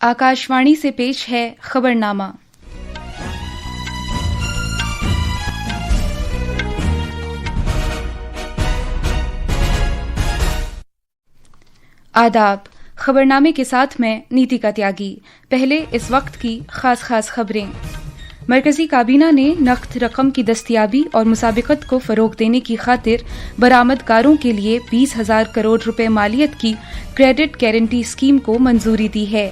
आकाशवाणी से पेश है खबरनामा। आदाब। खबरनामे के साथ मैं नीतिका त्यागी। पहले इस वक्त की खास खबरें। मरकजी काबीना ने नकद रकम की दस्तयाबी और मुसाबिकत को फरोग देने की खातिर बरामदकारों के लिए 20,000 करोड़ रुपए मालियत की क्रेडिट गारंटी स्कीम को मंजूरी दी है।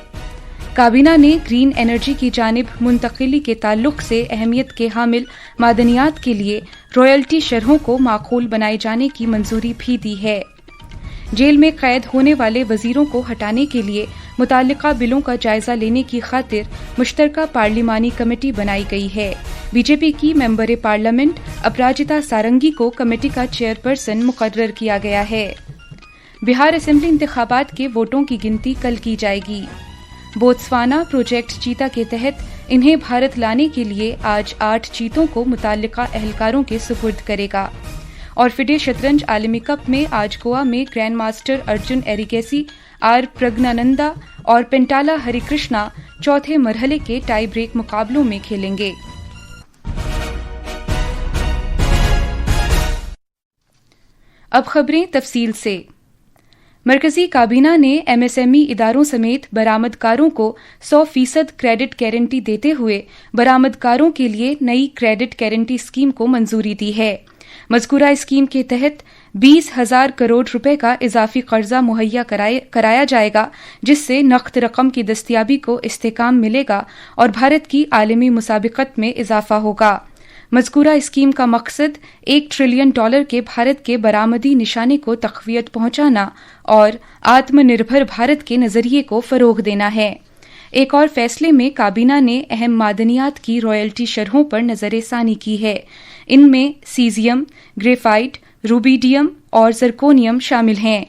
काबीना ने ग्रीन एनर्जी की जानिब मुंतकिली के ताल्लुक से अहमियत के हामिल मादनियात के लिए रॉयल्टी शरहों को माकूल बनाए जाने की मंजूरी भी दी है। जेल में कैद होने वाले वजीरों को हटाने के लिए मुताल्लिका बिलों का जायजा लेने की खातिर मुश्तरका पार्लिमानी कमेटी बनाई गई है। बीजेपी की मेंबर पार्लियामेंट अपराजिता सारंगी को कमेटी का चेयरपर्सन मुकर्रर किया गया है। बिहार असेंबली इंतखाबात के वोटों की गिनती कल की जाएगी। बोत्सवाना प्रोजेक्ट चीता के तहत इन्हें भारत लाने के लिए आज 8 चीतों को मुताल्लिका अहलकारों के सुपुर्द करेगा। और फिडे शतरंज आलमी कप में आज गोवा में grandmaster Arjun Erigaisi, R Praggnanandhaa और पेंटाला हरिकृष्णा चौथे मरहले के टाई ब्रेक मुकाबलों में खेलेंगे। अब खबरें तफसील से। मरकजी काबीना ने एमएसएमई इदारों समेत बरामदकारों को 100% क्रेडिट गारंटी देते हुए बरामदकारों के लिए नई क्रेडिट गारंटी स्कीम को मंजूरी दी है। मज़कूरा स्कीम के तहत 20,000 करोड़ रुपए का इजाफी कर्जा मुहैया कराया जाएगा, जिससे नकद रकम की दस्तयाबी को इस्तेकाम मिलेगा और भारत की आलमी मुसाबिकत में इजाफा होगा। मज़कूरा स्कीम का मकसद $1 ट्रिलियन के भारत के बरामदी निशाने को तक़वियत पहुंचाना और आत्मनिर्भर भारत के नज़रिए को फ़रोग़ देना है। एक और फैसले में काबीना ने अहम मादनियात की रॉयल्टी शरहों पर नज़र-ए-सानी की है। इनमें सीजियम, ग्रेफाइट, रूबीडियम और जरकोनियम शामिल हैं।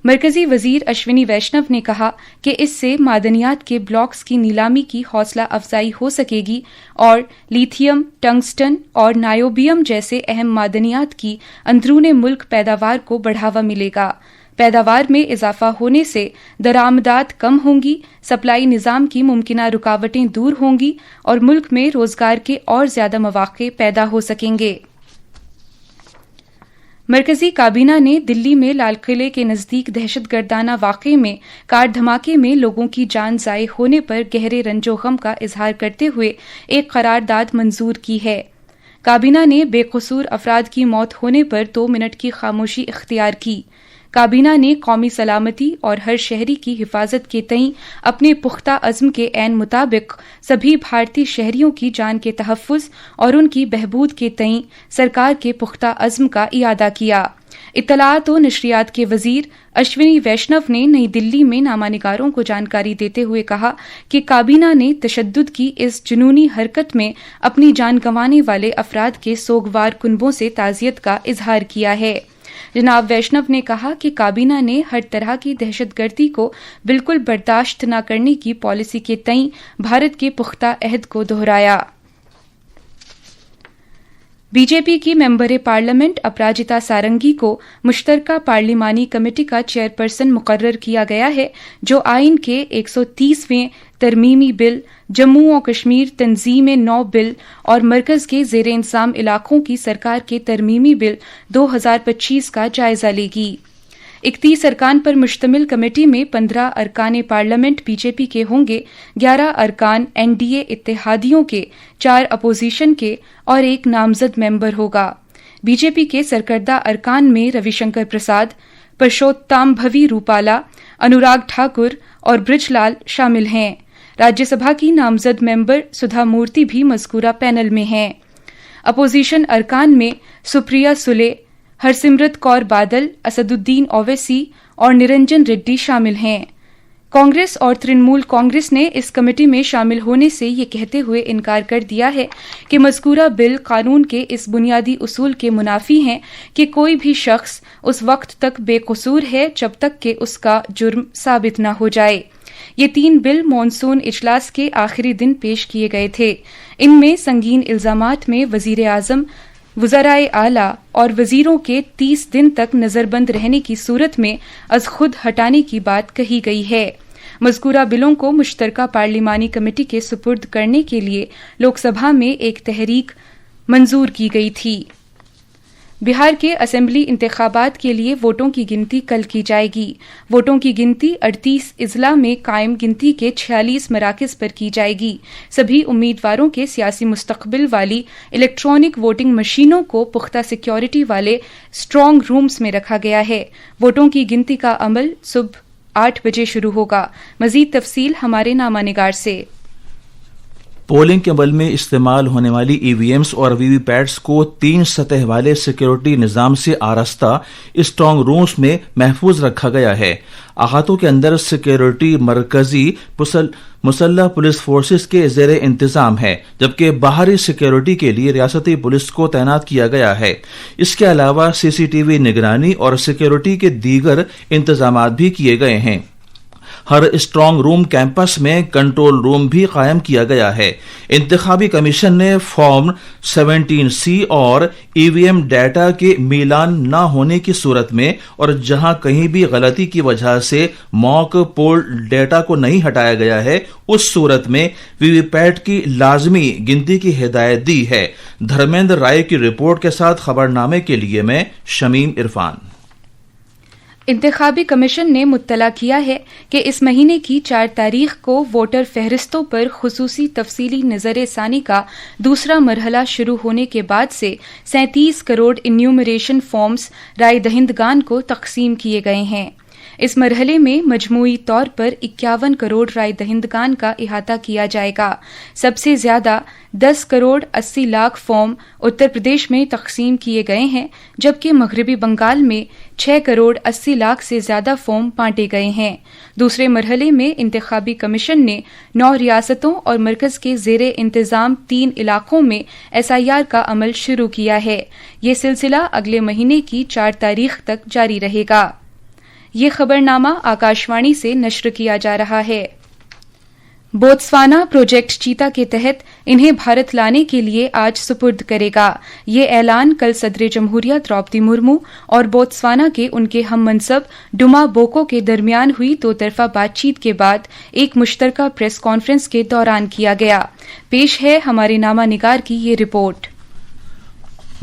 मरकजी वजीर अश्विनी वैष्णव ने कहा कि इससे मादनियात के ब्लॉक्स की नीलामी की हौसला अफजाई हो सकेगी और लिथियम, टंगस्टन और नायोबियम जैसे अहम मादनियात की अंदरूने मुल्क पैदावार को बढ़ावा मिलेगा। पैदावार में इजाफा होने से दरामदात कम होंगी, सप्लाई निज़ाम की मुमकिना रुकावटें दूर होंगी और मुल्क में रोजगार के और ज्यादा मौके पैदा हो सकेंगे। मरकजी काबीना ने दिल्ली में लाल किले के नजदीक दहशतगर्दाना वाक़े में कार धमाके में लोगों की जान ज़ाये होने पर गहरे रंजो गम का इजहार करते हुए एक करारदाद मंजूर की है। काबीना ने बेकसूर अफराद की मौत होने पर 2 मिनट की खामोशी इख्तियार की। काबीना ने कौमी सलामती और हर शहरी की हिफाजत के तईं अपने पुख्ता अज़्म के ऐन मुताबिक सभी भारतीय शहरियों की जान के तहफ़्फ़ुज़ और उनकी बहबूद के तईं सरकार के पुख्ता अज़्म का इयादा किया। इत्तलाआत व नशरियात के वज़ीर अश्विनी वैष्णव ने नई दिल्ली में नामानिगारों को जानकारी देते हुए कहा कि काबीना ने तशद्दुद की इस जुनूनी हरकत में अपनी जान गंवाने वाले अफराद के सोगवार कुनबों से ताज़ियत का इजहार किया है। जनाब वैष्णव ने कहा कि काबीना ने हर तरह की दहशतगर्दी को बिल्कुल बर्दाश्त न करने की पॉलिसी के तईं भारत के पुख्ता अहद को दोहराया। बीजेपी की मेंबर पार्लियामेंट अपराजिता सारंगी को मुश्तरका पार्लिमानी कमेटी का चेयरपर्सन मुकर्रर किया गया है, जो आइन के 130वें तरमीमी बिल, जम्मू और कश्मीर तंजीम-ए-नौ बिल और मरकज के ज़ेर-ए-इंतज़ाम इलाकों की सरकार के तरमीमी बिल 2025 का जायजा लेगी। 31 अरकान पर मुश्तमिल कमेटी में 15 अरकान पार्लियामेंट बीजेपी के होंगे, 11 अरकान एनडीए इत्तेहादियों के, 4 अपोजिशन के और 1 नामजद मेंबर होगा। बीजेपी के सरकर्दा अरकान में रविशंकर प्रसाद, परशोत्तम रूपाला, अनुराग ठाकुर और ब्रिजलाल शामिल हैं। राज्यसभा की नामजद मेंबर सुधा मूर्ति भी मज़कूरा पैनल में हैं। अपोजिशन अरकान में सुप्रिया सुले, हरसिमरत कौर बादल, असदुद्दीन ओवैसी और निरंजन रेड्डी शामिल हैं। कांग्रेस और तृणमूल कांग्रेस ने इस कमेटी में शामिल होने से ये कहते हुए इनकार कर दिया है कि मज़कूरा बिल कानून के इस बुनियादी उसूल के मुनाफी हैं कि कोई भी शख्स उस वक्त तक बेकसूर है जब तक कि उसका जुर्म साबित न हो जाए। ये 3 बिल मॉनसून इजलास के आखिरी दिन पेश किए गए थे। इनमें संगीन इल्जामात में वजीर आज़म, वज़राए आला और वजीरों के 30 दिन तक नजरबंद रहने की सूरत में अज खुद हटाने की बात कही गई है। مذکورہ بلوں کو مشترکہ پارلیمانی کمیٹی کے سپرد کرنے کے لیے لوک سبھا میں ایک تحریک منظور کی گئی تھی۔ بہار کے اسمبلی انتخابات کے لیے ووٹوں کی گنتی کل کی جائے گی۔ ووٹوں کی گنتی 38 اضلاع میں قائم گنتی کے 46 مراکز پر کی جائے گی۔ سبھی امیدواروں کے سیاسی مستقبل والی الیکٹرانک ووٹنگ مشینوں کو پختہ سیکیورٹی والے اسٹرانگ رومز میں رکھا گیا ہے۔ ووٹوں کی گنتی کا عمل صبح 8 بجے شروع ہوگا۔ مزید تفصیل ہمارے نامہ نگار سے۔ پولنگ کے عمل میں استعمال ہونے والی ای وی ایمز اور وی وی پیٹس کو 3 سطح والے سیکیورٹی نظام سے آراستہ اسٹرانگ رومز میں محفوظ رکھا گیا ہے۔ احاطوں کے اندر سیکیورٹی مرکزی مسلح پولیس فورسز کے زیر انتظام ہے، جبکہ باہری سیکیورٹی کے لیے ریاستی پولیس کو تعینات کیا گیا ہے۔ اس کے علاوہ سی سی ٹی وی نگرانی اور سیکیورٹی کے دیگر انتظامات بھی کیے گئے ہیں۔ ہر اسٹرانگ روم کیمپس میں کنٹرول روم بھی قائم کیا گیا ہے۔ انتخابی کمیشن نے فارم 17C اور ای وی ایم ڈیٹا کے میلان نہ ہونے کی صورت میں اور جہاں کہیں بھی غلطی کی وجہ سے موک پول ڈیٹا کو نہیں ہٹایا گیا ہے، اس صورت میں وی وی پیٹ کی لازمی گنتی کی ہدایت دی ہے۔ دھرمیندر رائے کی رپورٹ کے ساتھ خبرنامے کے لیے میں شمیم عرفان۔ انتخابی کمیشن نے مطلع کیا ہے کہ اس مہینے کی 4 تاریخ کو ووٹر فہرستوں پر خصوصی تفصیلی نظر ثانی کا دوسرا مرحلہ شروع ہونے کے بعد سے 37 کروڑ انیومریشن فارمز رائے دہندگان کو تقسیم کیے گئے ہیں۔ اس مرحلے میں مجموعی طور پر 51 کروڑ رائے دہندگان کا احاطہ کیا جائے گا۔ سب سے زیادہ 10 کروڑ 80 لاکھ فارم اتر پردیش میں تقسیم کیے گئے ہیں، جبکہ مغربی بنگال میں 6 کروڑ 80 لاکھ سے زیادہ فارم بانٹے گئے ہیں۔ دوسرے مرحلے میں انتخابی کمیشن نے 9 ریاستوں اور مرکز کے زیر انتظام 3 علاقوں میں SIR کا عمل شروع کیا ہے۔ یہ سلسلہ اگلے مہینے کی 4 تاریخ تک جاری رہے گا۔ یہ خبرنامہ آکاشوانی سے نشر کیا جا رہا ہے۔ بوتسوانا پروجیکٹ چیتا کے تحت انہیں بھارت لانے کے لیے آج سپرد کرے گا۔ یہ اعلان کل صدر جمہوریہ دروپدی مرمو اور بوتسوانا کے ان کے ہم منصب ڈوما بوکو کے درمیان ہوئی 2 طرفہ بات چیت کے بعد ایک مشترکہ پریس کانفرنس کے دوران کیا گیا۔ پیش ہے ہمارے نامہ نگار کی یہ رپورٹ۔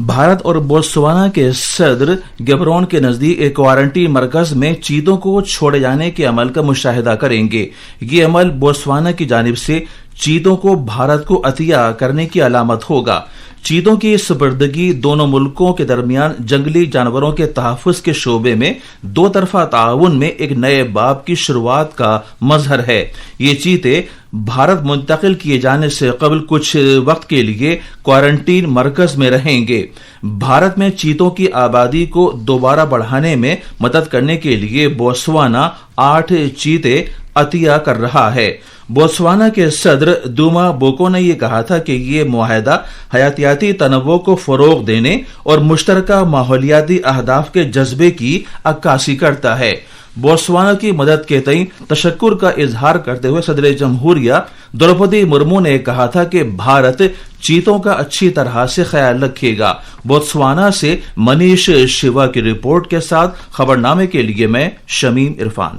بھارت اور بوتسوانا کے صدر گیبرون کے نزدیک ایک کوارنٹین مرکز میں چیتوں کو چھوڑے جانے کے عمل کا مشاہدہ کریں گے۔ یہ عمل بوتسوانا کی جانب سے چیتوں کو بھارت کو عطیہ کرنے کی علامت ہوگا۔ چیتوں کی سپردگی دونوں ملکوں کے درمیان جنگلی جانوروں کے تحفظ کے شعبے میں 2 طرفہ تعاون میں ایک نئے باب کی شروعات کا مظہر ہے۔ یہ چیتے بھارت منتقل کیے جانے سے قبل کچھ وقت کے لیے کوارنٹین مرکز میں رہیں گے۔ بھارت میں چیتوں کی آبادی کو دوبارہ بڑھانے میں مدد کرنے کے لیے بوتسوانا 8 چیتے عطیہ کر رہا ہے۔ بوتسوانا کے صدر ڈوما بوکو نے یہ کہا تھا کہ یہ معاہدہ حیاتیاتی تنوع کو فروغ دینے اور مشترکہ ماحولیاتی اہداف کے جذبے کی عکاسی کرتا ہے۔ بوتسوانا کی مدد کے تئیں تشکر کا اظہار کرتے ہوئے صدر جمہوریہ دروپدی مرمو نے کہا تھا کہ بھارت چیتوں کا اچھی طرح سے خیال رکھے گا۔ بوتسوانا سے منیش شیوا کی رپورٹ کے ساتھ خبرنامے کے لیے میں شمیم عرفان۔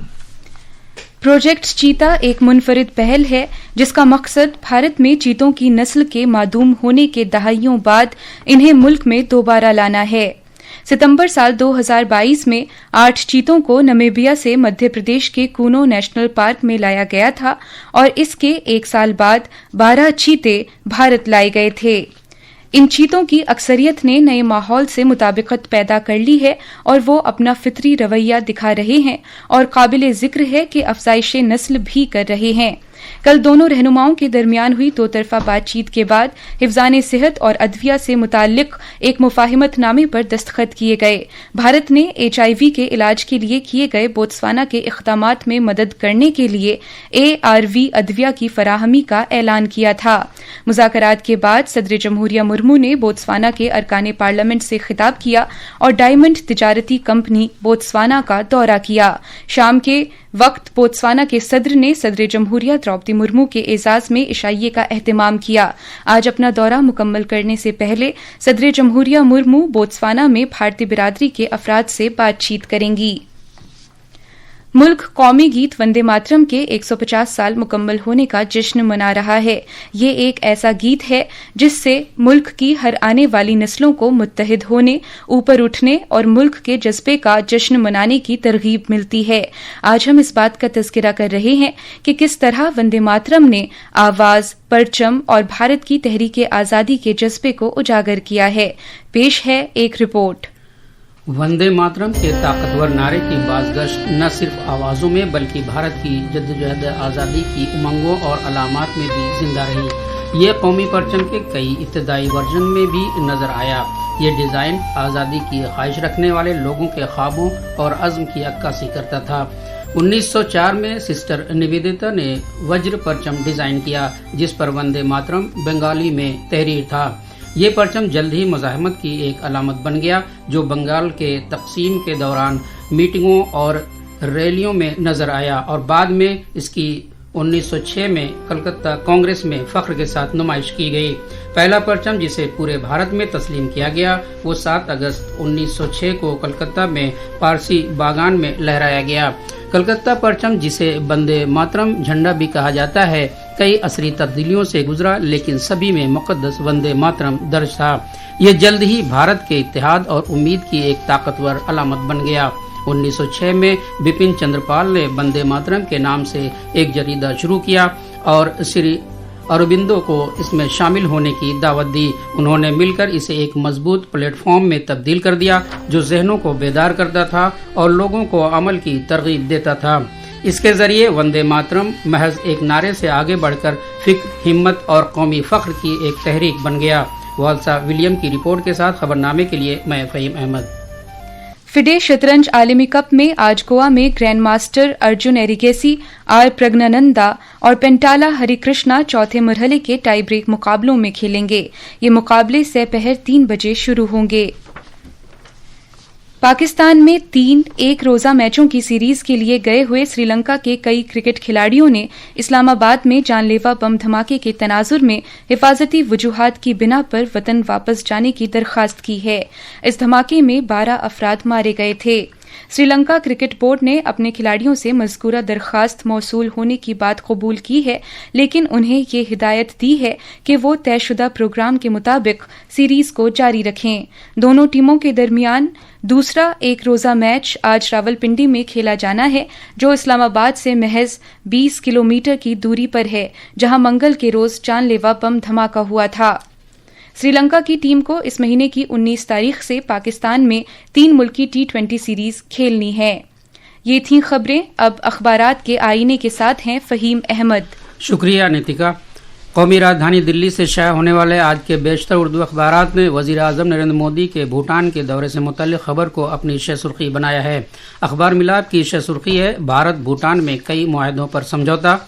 پروجیکٹ چیتا ایک منفرد پہل ہے جس کا مقصد بھارت میں چیتوں کی نسل کے معدوم ہونے کے دہائیوں بعد انہیں ملک میں دوبارہ لانا ہے۔ ستمبر سال 2022 میں 8 چیتوں کو نمیبیا سے مدھیہ پردیش کے کونو نیشنل پارک میں لایا گیا تھا اور اس کے 1 سال بعد 12 چیتے بھارت لائے گئے تھے۔ ان چیتوں کی اکثریت نے نئے ماحول سے مطابقت پیدا کر لی ہے اور وہ اپنا فطری رویہ دکھا رہے ہیں اور قابل ذکر ہے کہ افزائش نسل بھی کر رہے ہیں۔ کل دونوں رہنماؤں کے درمیان ہوئی 2 طرفہ بات چیت کے بعد حفظان صحت اور ادویہ سے متعلق ایک مفاہمت نامے پر دستخط کیے گئے۔ بھارت نے HIV کے علاج کے لیے کیے گئے بوتسوانا کے اقدامات میں مدد کرنے کے لیے ARV ادویہ کی فراہمی کا اعلان کیا تھا۔ مذاکرات کے بعد صدر جمہوریہ مرمو نے بوتسوانا کے ارکان پارلیمنٹ سے خطاب کیا اور ڈائمنڈ تجارتی کمپنی بوتسوانا کا دورہ کیا۔ شام کے وقت بوتسوانا کے صدر نے صدر جمہوریہ دروپدی مرمو کے اعزاز میں عشائیے کا اہتمام کیا۔ آج اپنا دورہ مکمل کرنے سے پہلے صدر جمہوریہ مرمو بوتسوانا میں بھارتی برادری کے افراد سے بات چیت کریں گی۔ मुल्क कौमी गीत वंदे मातरम के 150 साल मुकम्मल होने का जश्न मना रहा है। ये एक ऐसा गीत है जिससे मुल्क की हर आने वाली नस्लों को मुत्तहिद होने, ऊपर उठने और मुल्क के जज्बे का जश्न मनाने की तरगीब मिलती है। आज हम इस बात का तज़किरा कर रहे हैं कि किस तरह वंदे मातरम ने आवाज, परचम और भारत की तहरीक आज़ादी के जज्बे को उजागर किया है। पेश है एक रिपोर्ट। वंदे मातरम के ताकतवर नारे की बाज़गश्त न सिर्फ आवाज़ों में बल्कि भारत की जद्दोजहद आज़ादी की उमंगों और अलामात में भी जिंदा रही। ये कौमी परचम के कई इब्तदाई वर्जन में भी नजर आया। ये डिज़ाइन आज़ादी की ख्वाहिश रखने वाले लोगों के ख्वाबों और अज़्म की अक्कासी करता था। 1904 में सिस्टर निवेदिता ने वज्र परचम डिजाइन किया, जिस पर वंदे मातरम बंगाली में तहरीर था। ये परचम जल्द ही मुज़ाहमत की एक अलामत बन गया, जो बंगाल के तकसीम के दौरान मीटिंगों और रैलियों में नजर आया और बाद में इसकी 1906 में कलकत्ता कांग्रेस में फख्र के साथ नुमाइश की गई। पहला परचम जिसे पूरे भारत में तस्लीम किया गया वो 7 अगस्त 1906 को कलकत्ता में पारसी बागान में लहराया गया। कलकत्ता परचम, जिसे वंदे मातरम झंडा भी कहा जाता है, कई असरी तब्दीलियों से गुजरा, लेकिन सभी में मुक़द्दस वंदे मातरम दर्ज था। ये जल्द ही भारत के इत्तेहाद और उम्मीद की एक ताकतवर अलामत बन गया। 1906 में बिपिन चंद्रपाल ने वंदे मातरम के नाम से एक जरीदा शुरू किया और श्री अरबिंदो को इसमें शामिल होने की दावत दी। उन्होंने मिलकर इसे एक मजबूत प्लेटफॉर्म में तब्दील कर दिया, जो ज़हनों को बेदार करता था और लोगों को अमल की तरगीब देता था। इसके जरिए वंदे मातरम महज एक नारे से आगे बढ़कर फिक्र, हिम्मत और कौमी फख्र की एक तहरीक बन गया। वालसा विलियम की रिपोर्ट के साथ खबरनामे के लिए मैं फ़हीम अहमद। फिडे शतरंज आलमी कप में आज गोवा में grandmaster Arjun Erigaisi, R Praggnanandhaa और पेंटाला हरिकृष्णा चौथे मरहले के टाई ब्रेक मुकाबलों में खेलेंगे। ये मुकाबले दोपहर 3 बजे शुरू होंगे। पाकिस्तान में 3 एक रोजा मैचों की सीरीज के लिए गए हुए श्रीलंका के कई क्रिकेट खिलाड़ियों ने इस्लामाबाद में जानलेवा बम धमाके के तनाजुर में हिफाजती वजूहात की बिना पर वतन वापस जाने की दरखास्त की है। इस धमाके में 12 अफराद मारे गए थे। श्रीलंका क्रिकेट बोर्ड ने अपने खिलाड़ियों से मज़कूरा दरखास्त मौसूल होने की बात कबूल की है, लेकिन उन्हें ये हिदायत दी है कि वो तयशुदा प्रोग्राम के मुताबिक सीरीज को जारी रखें। दोनों टीमों के दरमियान दूसरा एक रोजा मैच आज रावलपिंडी में खेला जाना है, जो इस्लामाबाद से महज 20 किलोमीटर की दूरी पर है, जहां मंगल के रोज जानलेवा बम धमाका हुआ था। श्रीलंका की टीम को इस महीने की 19 तारीख से पाकिस्तान में 3 मुल्की T20 सीरीज खेलनी है। ये थीं खबरें। अब अखबारात के आईने के साथ हैं फ़हीम अहमद। शुक्रिया नितिका। कौमी राजधानी दिल्ली से शाया होने वाले आज के बेशतर उर्दू अखबारात ने वज़ीर आज़म नरेंद्र मोदी के भूटान के दौरे से मुतल्लिक़ खबर को अपनी शह सुर्खी बनाया है। अखबार मिलाप की शह सुर्खी है, भारत भूटान में कई मुआहदों पर समझौता।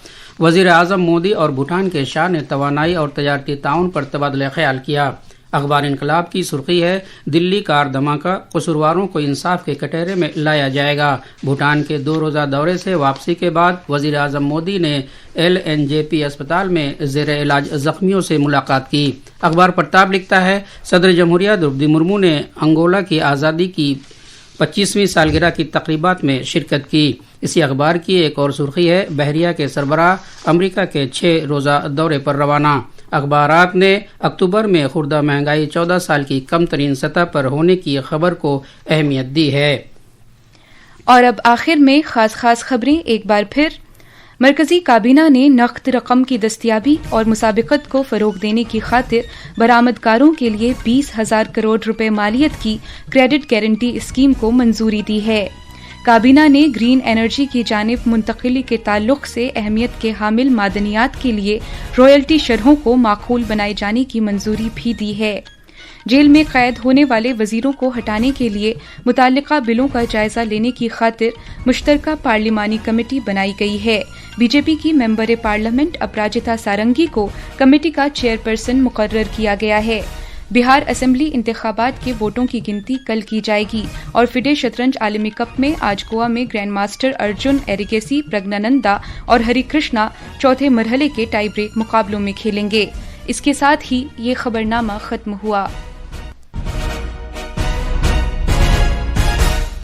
वज़ीर आज़म मोदी और भूटान के शाह ने तवानाई और तजारती ताउन पर तबादला ख्याल किया। अखबार इनकलाब की सुर्खी है, दिल्ली कार धमाका, कसूरवारों को इंसाफ के कटहरे में लाया जाएगा। भूटान के 2 रोज़ा दौरे से वापसी के बाद वज़ीर आज़म मोदी ने LNJP अस्पताल में ज़ेर इलाज ज़ख्मियों से मुलाकात की। अखबार प्रताप लिखता है, सदर जमहूरिया द्रौपदी मुर्मू ने अंगोला की आज़ादी की 25वीं सालगिरह की तकरीबात में शिरकत की। इसी अखबार की एक और सुर्खी है, बहरिया के सरबराह अमेरिका के 6 रोज़ा दौरे पर रवाना। अखबारात ने अक्टूबर में खुर्दा महंगाई 14 साल की कम तरीन सतह पर होने की खबर को अहमियत दी है। और अब आखिर में खास खबरें एक बार फिर। मरकजी काबीना ने नकद रकम की दस्तियाबी और मुसाबिकत को फरोग देने की खातिर बरामदकारों के लिए 20,000 करोड़ रुपए मालियत की क्रेडिट गारंटी स्कीम को मंजूरी दी है। काबीना ने ग्रीन एनर्जी की जानिब मुंतकिली के ताल्लुक से अहमियत के हामिल मादनियात के लिए रॉयल्टी शरहों को माकूल बनाए जाने की मंजूरी भी दी है। जेल में कैद होने वाले वजीरों को हटाने के लिए मुताल्लिका बिलों का जायजा लेने की खातिर मुश्तरका पार्लिमानी कमेटी बनाई गई है। बीजेपी की मेंबर पार्लियामेंट अपराजिता सारंगी को कमेटी का चेयरपर्सन मुकर्रर किया गया है। बिहार असेंबली इंतखाबात के वोटों की गिनती कल की जाएगी और फिडे शतरंज आलमी कप में आज गोवा में ग्रैंड मास्टर अर्जुन एरिगेसी, प्रज्ञानंदा और हरिकृष्णा चौथे मरहले के टाई ब्रेक मुकाबलों में खेलेंगे। इसके साथ ही ये खबरनामा खत्म हुआ।